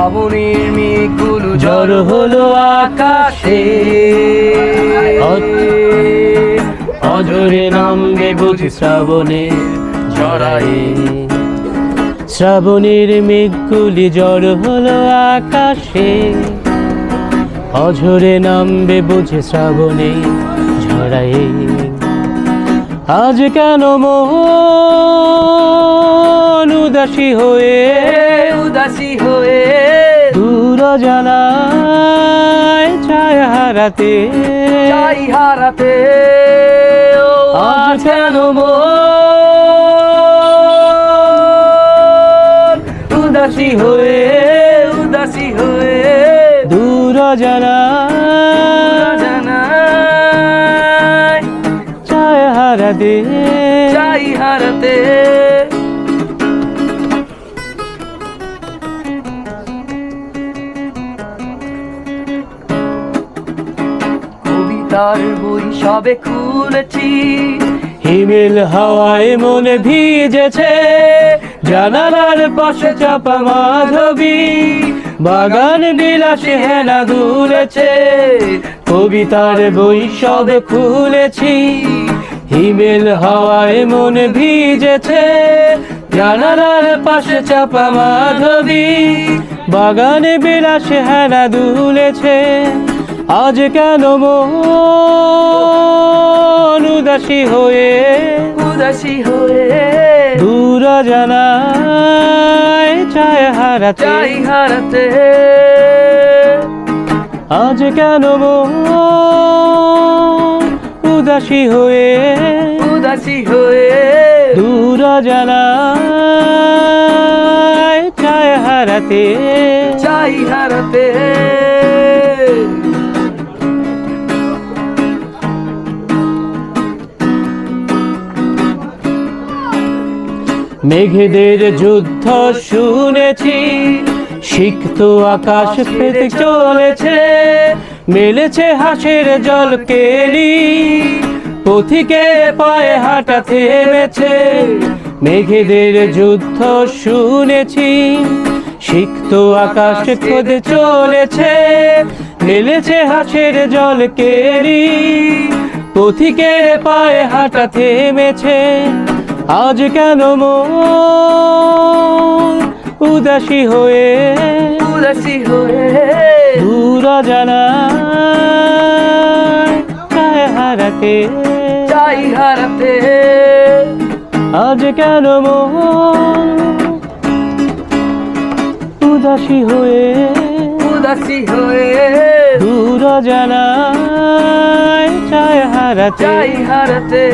শ্রাবণের মেঘগুলো জড়ো হলো আকাশে, অঝরে নামবে বুঝি শ্রাবণের ঝড়ায়। শ্রাবণের মেঘগুলি জড়ো হলো আকাশে, অঝরে নামবে বুঝি শ্রাবণের ঝড়ায়। আজ কেন মন উদাসী হয়ে দূর জানায় চাই হারাতে, আজ কেন মন উদাসী হয়ে দূর জানায় চাই হারাতে। কবিতার বই সবে খুলেছি, হিমেল হাওয়ায় মনে ভিজেছে, জানালার পাশে চাপা মাধবী বাগান বিলাসে হেনা দুলেছে। কবিতার বই সবে খুলেছি, হিমেল হাওয়ায় মনে ভিজেছে, জানালার পাশে চাপা মাধবী বাগান বিলাসে হেনা দুলেছে। আজ কেন মন উদাসী হয়ে দূর জানায় চাই হারাতে, আজ কেন মন উদাসী হয়ে দূর জানায় চাই হারাতে। মেঘেদের যুদ্ধ শুনেছি, সিক্ত আকাশ পেতে চলেছে, মেলেছে হাসের জল কেলি, পথিকে পায়ে হাঁটা থেমেছে। মেঘেদের যুদ্ধ শুনেছি, সিক্ত আকাশ পেতে চলেছে, মেলেছে হাসের জল কেলি, পথিকে পায়ে হাঁটা থেমেছে। আজ কেন মন উদাসী হয়ে দূর জানায় চাই হারাতে, আজ কেন মন উদাসী হয়ে দূর জানায় চাই হারাতে।